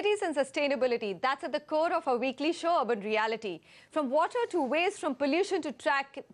Cities and sustainability, that's at the core of our weekly show, Urban Reality. From water to waste, from pollution to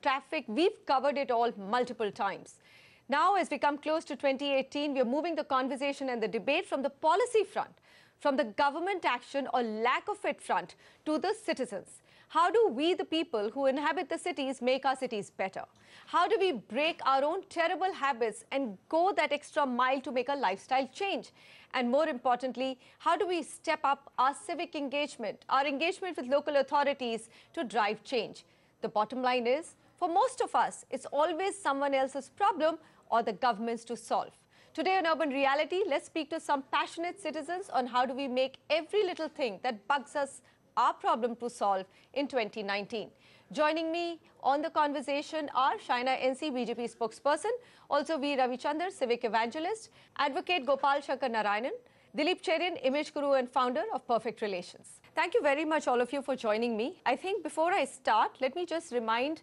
traffic, we've covered it all multiple times. Now, as we come close to 2018, we're moving the conversation and the debate from the policy front, from the government action or lack of it front, to the citizens. How do we, the people who inhabit the cities, make our cities better? How do we break our own terrible habits and go that extra mile to make a lifestyle change? And more importantly, how do we step up our civic engagement, our engagement with local authorities to drive change? The bottom line is, for most of us, it's always someone else's problem or the government's to solve. Today on Urban Reality, let's speak to some passionate citizens on how do we make every little thing that bugs us our problem to solve in 2019. Joining me on the conversation are Shaina NC, BJP spokesperson, also V. Ravichandar, civic evangelist, advocate Gopal Shankar Narayanan, Dilip Cherian, image guru and founder of Perfect Relations. Thank you very much, all of you, for joining me. I think before I start, let me just remind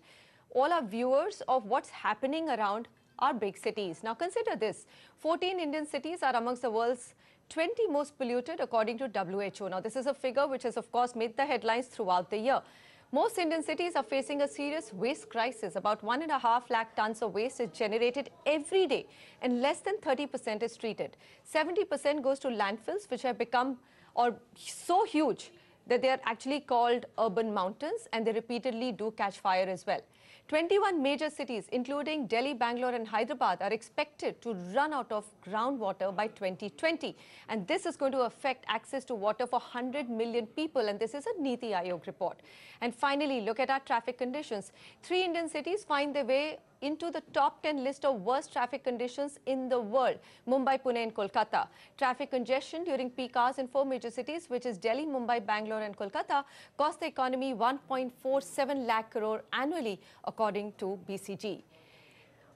all our viewers of what's happening around our big cities. Now consider this, 14 Indian cities are amongst the world's 20 most polluted according to WHO. Now this is a figure which has of course made the headlines throughout the year. Most Indian cities are facing a serious waste crisis. About 1.5 lakh tons of waste is generated every day and less than 30% is treated. 70% goes to landfills which have become so huge that they are actually called urban mountains and they repeatedly do catch fire as well. 21 major cities, including Delhi, Bangalore and Hyderabad, are expected to run out of groundwater by 2020. And this is going to affect access to water for 100 million people. And this is a Niti Aayog report. And finally, look at our traffic conditions. 3 Indian cities find their way into the top 10 list of worst traffic conditions in the world. Mumbai, Pune and Kolkata. Traffic congestion during peak hours in 4 major cities, which is Delhi, Mumbai, Bangalore and Kolkata, cost the economy 1.47 lakh crore annually, according to BCG.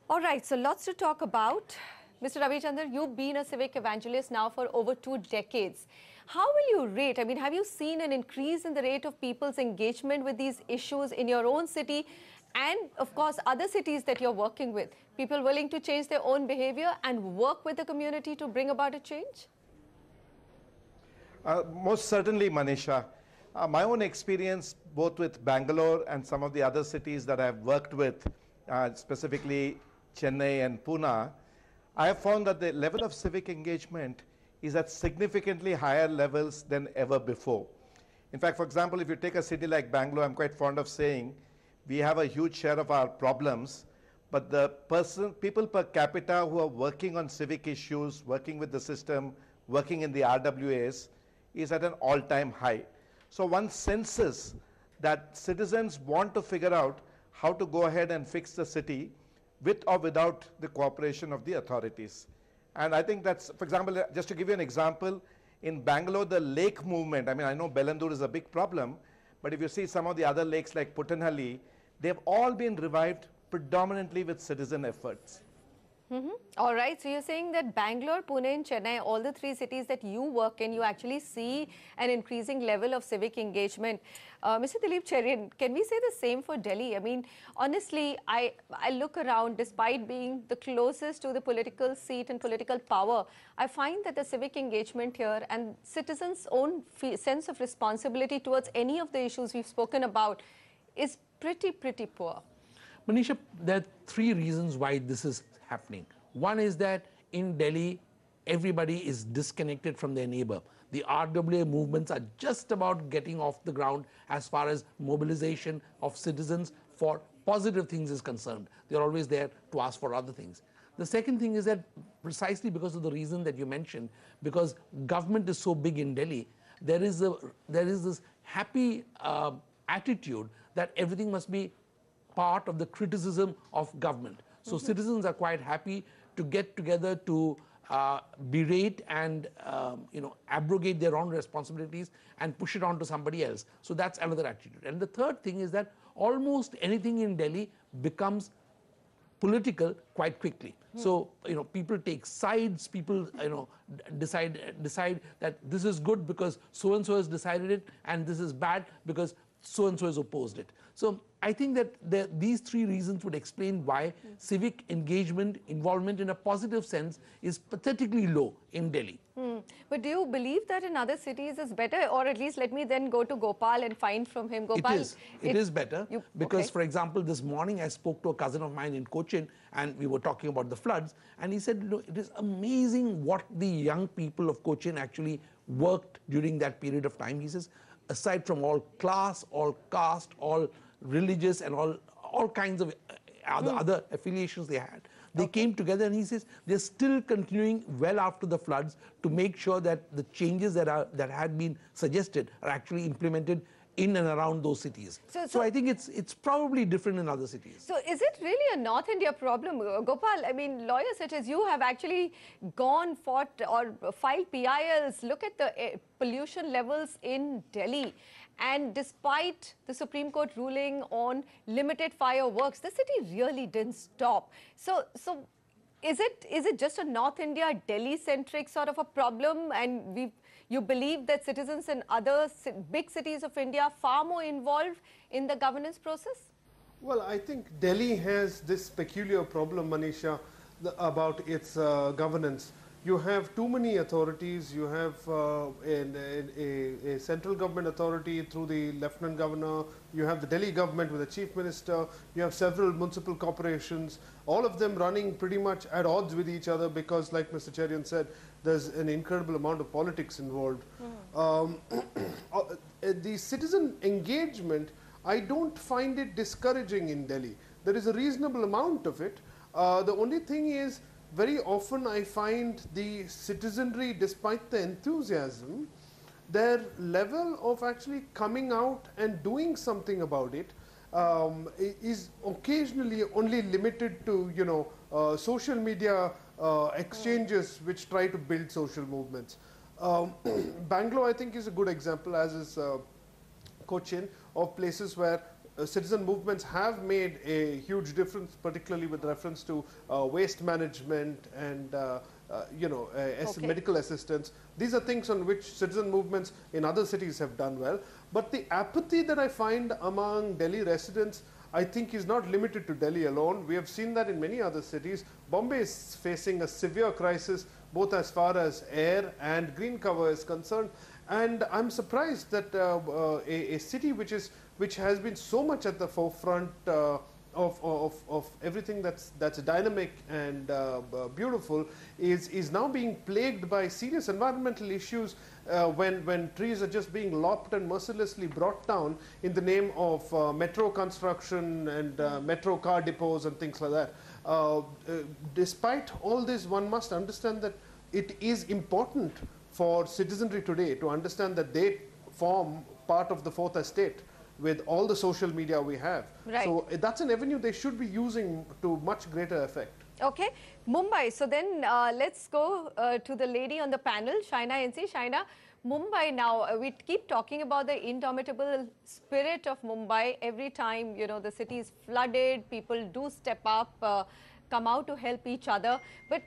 All right, so lots to talk about. Mr. Ravichandar, you've been a civic evangelist now for over 2 decades. How will you rate? I mean, have you seen an increase in the rate of people's engagement with these issues in your own city? And of course, other cities that you're working with, people willing to change their own behavior and work with the community to bring about a change? Most certainly, Manisha. My own experience, both with Bangalore and some of the other cities that I've worked with, specifically Chennai and Pune, I have found that the level of civic engagement is at significantly higher levels than ever before. In fact, for example, if you take a city like Bangalore, I'm quite fond of saying, we have a huge share of our problems, but the people per capita who are working on civic issues, working with the system, working in the RWAs, is at an all-time high. So one senses that citizens want to figure out how to go ahead and fix the city with or without the cooperation of the authorities. And I think that's, for example, just to give you an example, in Bangalore, the lake movement, I mean, I know Bellandur is a big problem, but if you see some of the other lakes like Puttanhalli, they've all been revived predominantly with citizen efforts. All right, so you're saying that Bangalore, Pune and Chennai, all the 3 cities that you work in, you actually see an increasing level of civic engagement. Mr. Dilip Cherian, can we say the same for Delhi? I mean, honestly, I look around, despite being the closest to the political seat and political power, I find that the civic engagement here and citizens' own sense of responsibility towards any of the issues we've spoken about is pretty poor. Manisha, there are 3 reasons why this is happening. One is that in Delhi, everybody is disconnected from their neighbor. The RWA movements are just about getting off the ground as far as mobilization of citizens for positive things is concerned. They're always there to ask for other things. The second thing is that precisely because of the reason that you mentioned, because government is so big in Delhi, there is this happy attitude that everything must be part of the criticism of government. So citizens are quite happy to get together to berate and abrogate their own responsibilities and push it on to somebody else. So that's another attitude. And the third thing is that almost anything in Delhi becomes political quite quickly. So people take sides, people decide that this is good because so and so has decided it, and this is bad because so and so has opposed it. So I think that these 3 reasons would explain why civic engagement, involvement in a positive sense is pathetically low in Delhi. But do you believe that in other cities is better? Or at least let me then go to Gopal and find from him. Gopal, It is better because, okay. for example, this morning I spoke to a cousin of mine in Cochin and we were talking about the floods, and he said, look, it is amazing what the young people of Cochin actually worked during that period of time. He says, aside from all class, all caste, all religious and all kinds of other affiliations they had, they came together, and he says they're still continuing well after the floods to make sure that the changes that had been suggested are actually implemented in and around those cities. So I think it's probably different in other cities. So is it really a North India problem, Gopal? I mean, lawyers such as you have actually fought or filed PILs. Look at the pollution levels in Delhi. And despite the Supreme Court ruling on limited fireworks, the city really didn't stop. So is it just a North India, Delhi-centric sort of a problem? And you believe that citizens in other big cities of India are far more involved in the governance process? Well, I think Delhi has this peculiar problem, Manisha, about its governance. You have too many authorities. You have a central government authority through the lieutenant governor. You have the Delhi government with the chief minister. You have several municipal corporations, all of them running pretty much at odds with each other because, like Mr. Cherian said, there's an incredible amount of politics involved. The citizen engagement, I don't find it discouraging in Delhi. There is a reasonable amount of it. The only thing is, very often I find the citizenry, despite the enthusiasm, their level of actually coming out and doing something about it is occasionally only limited to, you know, social media exchanges which try to build social movements. Bangalore, I think, is a good example, as is Cochin, of places where citizen movements have made a huge difference, particularly with reference to waste management and medical assistance. These are things on which citizen movements in other cities have done well. But the apathy that I find among Delhi residents, I think, is not limited to Delhi alone. We have seen that in many other cities. Bombay is facing a severe crisis, both as far as air and green cover is concerned. And I'm surprised that a city which has been so much at the forefront of everything that's dynamic and beautiful is now being plagued by serious environmental issues when trees are just being lopped and mercilessly brought down in the name of metro construction and metro car depots and things like that. Despite all this, one must understand that it is important for citizenry today to understand that they form part of the fourth estate with all the social media we have. Right. So that's an avenue they should be using to much greater effect. Okay, Mumbai. So then let's go to the lady on the panel, Shaina NC. Shaina, Mumbai now, we keep talking about the indomitable spirit of Mumbai. Every time, you know, the city is flooded, people do step up, come out to help each other. But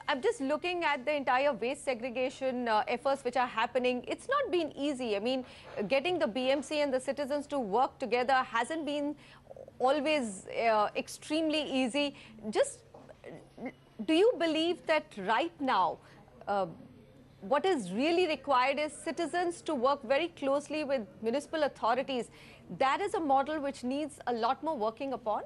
I'm just looking at the entire waste segregation efforts which are happening. It's not been easy. I mean, getting the BMC and the citizens to work together hasn't been always extremely easy. Just, do you believe that right now, what is really required is citizens to work very closely with municipal authorities? That is a model which needs a lot more working upon.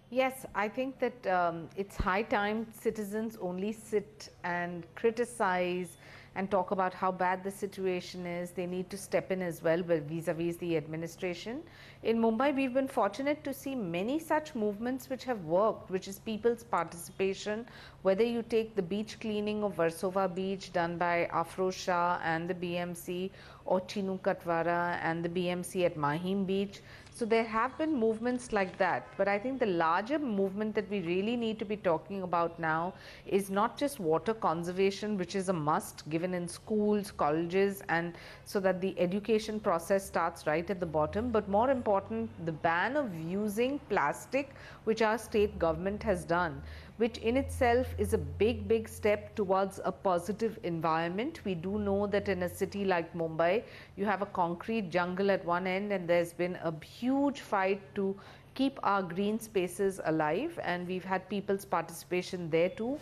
Yes, I think that it's high time citizens only sit and criticize and talk about how bad the situation is. They need to step in as well vis-a-vis the administration. In Mumbai, we've been fortunate to see many such movements which have worked, which is people's participation, whether you take the beach cleaning of Versova Beach done by Afroz Shah and the BMC, or Chinu Katwara and the BMC at Mahim Beach. So there have been movements like that, but I think the larger movement that we really need to be talking about now is not just water conservation, which is a must given in schools, colleges, and so that the education process starts right at the bottom, but more important, the ban of using plastic, which our state government has done, which in itself is a big step towards a positive environment. We do know that in a city like Mumbai, you have a concrete jungle at one end, and there's been a huge fight to keep our green spaces alive, and we've had people's participation there too.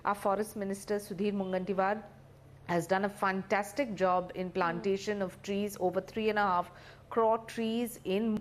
Our forest minister Sudhir Mungantiwar has done a fantastic job in plantation of trees, over 3.5 crore trees in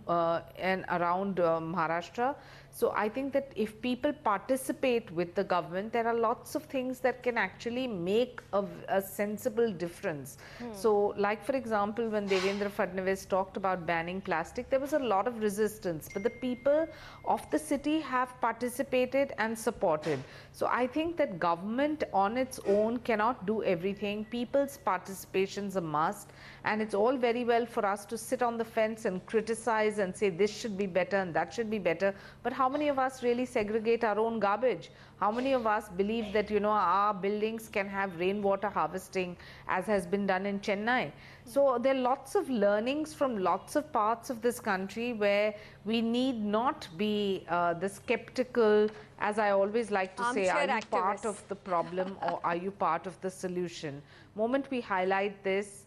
and around Maharashtra. So I think that if people participate with the government, there are lots of things that can actually make a sensible difference. So like for example, when Devendra Fadnavis talked about banning plastic, there was a lot of resistance, but the people of the city have participated and supported. So I think that government on its own cannot do everything. People's participation is a must, and it's all very well for us to sit on the fence and criticize and say this should be better and that should be better, but how many of us really segregate our own garbage? How many of us believe that, you know, our buildings can have rainwater harvesting as has been done in Chennai? So there are lots of learnings from lots of parts of this country where we need not be the skeptical, as I always like to say, are you part of the problem or are you part of the solution? Moment we highlight this,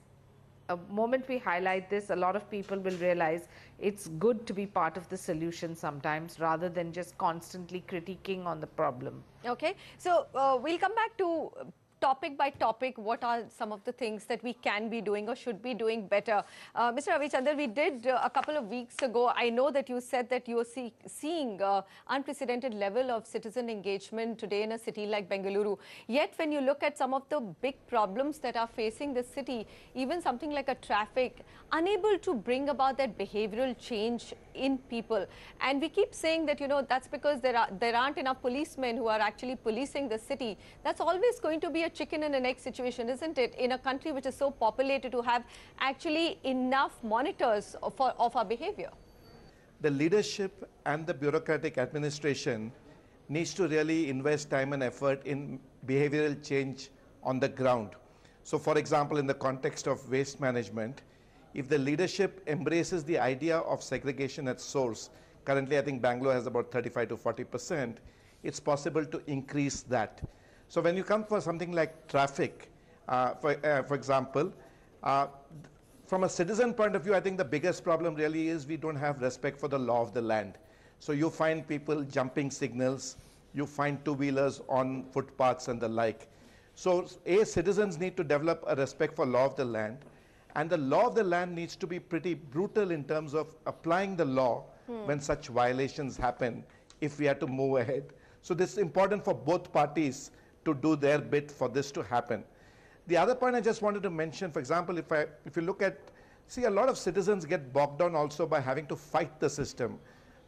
a lot of people will realize it's good to be part of the solution sometimes rather than just constantly critiquing on the problem. Okay, so we'll come back to topic by topic, what are some of the things that we can be doing or should be doing better. Mr. Ravichandran, we did a couple of weeks ago, I know that you said that you are seeing unprecedented level of citizen engagement today in a city like Bengaluru. Yet when you look at some of the big problems that are facing the city, even something like a traffic, unable to bring about that behavioral change in people. And we keep saying that, you know, that's because there aren't enough policemen who are actually policing the city. That's always going to be a chicken and an egg situation, isn't it, in a country which is so populated, to have actually enough monitors of our behavior? The leadership and the bureaucratic administration needs to really invest time and effort in behavioral change on the ground. So for example, in the context of waste management, if the leadership embraces the idea of segregation at source, currently I think Bangalore has about 35 to 40%, it's possible to increase that. So when you come for something like traffic, for example, from a citizen point of view, I think the biggest problem really is we don't have respect for the law of the land. So you find people jumping signals, you find two-wheelers on footpaths and the like. So citizens need to develop a respect for law of the land, and the law of the land needs to be pretty brutal in terms of applying the law when such violations happen, if we are to move ahead. So this is important for both parties to do their bit for this to happen. The other point I just wanted to mention, for example, if you look at, see, a lot of citizens get bogged down also by having to fight the system,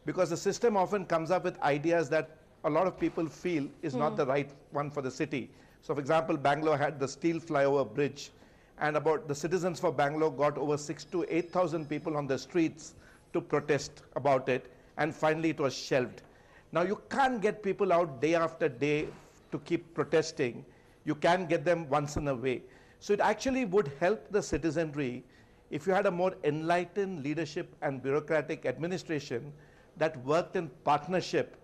because the system often comes up with ideas that a lot of people feel is not the right one for the city. So for example, Bangalore had the steel flyover bridge, and about the citizens for Bangalore got over 6,000 to 8,000 people on the streets to protest about it, and finally it was shelved. Now you can't get people out day after day to keep protesting. You can get them once in a way. So it actually would help the citizenry if you had a more enlightened leadership and bureaucratic administration that worked in partnership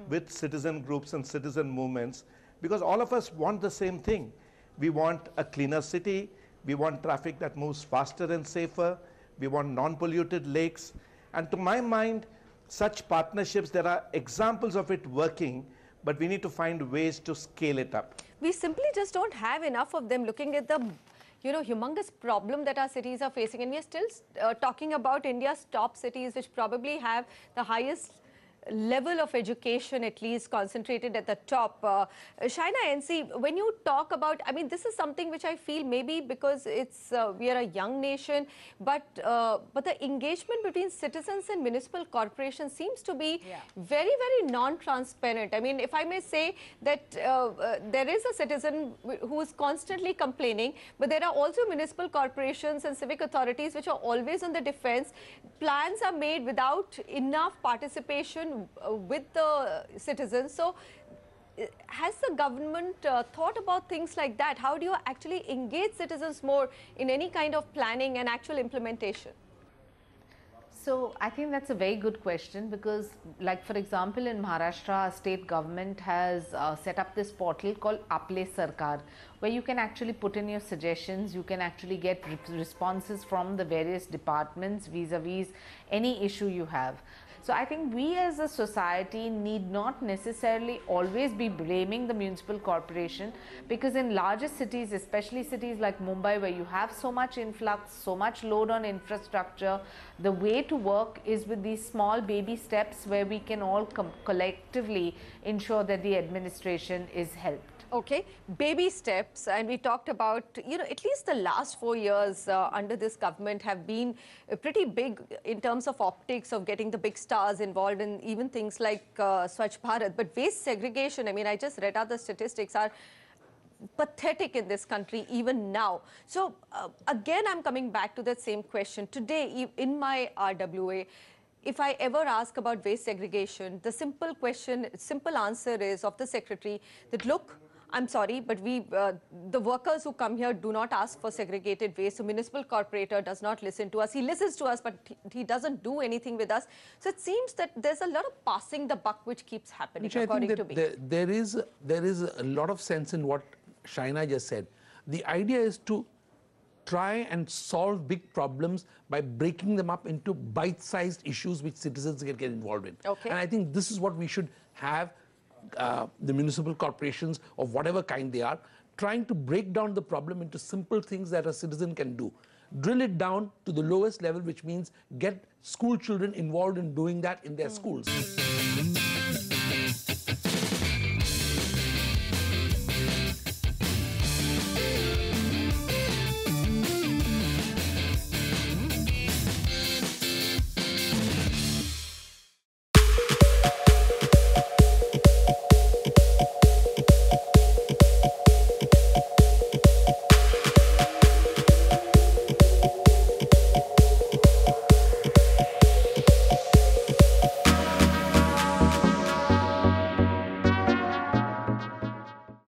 with citizen groups and citizen movements, because all of us want the same thing. We want a cleaner city, we want traffic that moves faster and safer, we want non-polluted lakes, and to my mind, such partnerships, there are examples of it working, but we need to find ways to scale it up. We simply just don't have enough of them, looking at the, you know, humongous problem that our cities are facing. And we are still talking about India's top cities, which probably have the highest level of education, at least concentrated at the top. Shaina NC, when you talk about, I mean, this is something which I feel maybe because it's we are a young nation, but the engagement between citizens and municipal corporations seems to be very, very non-transparent. I mean, if I may say that there is a citizen who is constantly complaining, but there are also municipal corporations and civic authorities which are always on the defense. Plans are made without enough participation with the citizens. So has the government thought about things like that? How do you actually engage citizens more in any kind of planning and actual implementation? So I think that's a very good question, because like for example in Maharashtra, state government has set up this portal called Aple Sarkar, where you can actually put in your suggestions, you can actually get responses from the various departments vis-a-vis any issue you have. So I think we as a society need not necessarily always be blaming the municipal corporation, because in larger cities, especially cities like Mumbai, where you have so much influx, so much load on infrastructure, the way to work is with these small baby steps where we can all collectively ensure that the administration is helped. Okay, baby steps, and we talked about, at least the last 4 years under this government have been pretty big in terms of optics of getting the big stars involved in even things like Swachh Bharat. But waste segregation, I mean, I just read out the statistics, are pathetic in this country even now. So again, I'm coming back to that same question. Today, in my RWA, if I ever ask about waste segregation, the simple answer is of the secretary that, look, I'm sorry, but the workers who come here do not ask for segregated waste. So municipal corporator does not listen to us. He listens to us, but he doesn't do anything with us. So it seems that there's a lot of passing the buck which keeps happening, Which according I to think me. there is a lot of sense in what Shaina just said. The idea is to try and solve big problems by breaking them up into bite-sized issues which citizens can get involved in. Okay. And I think this is what we should have the municipal corporations of whatever kind they are, trying to break down the problem into simple things that a citizen can do. Drill it down to the lowest level, which means get school children involved in doing that in their schools.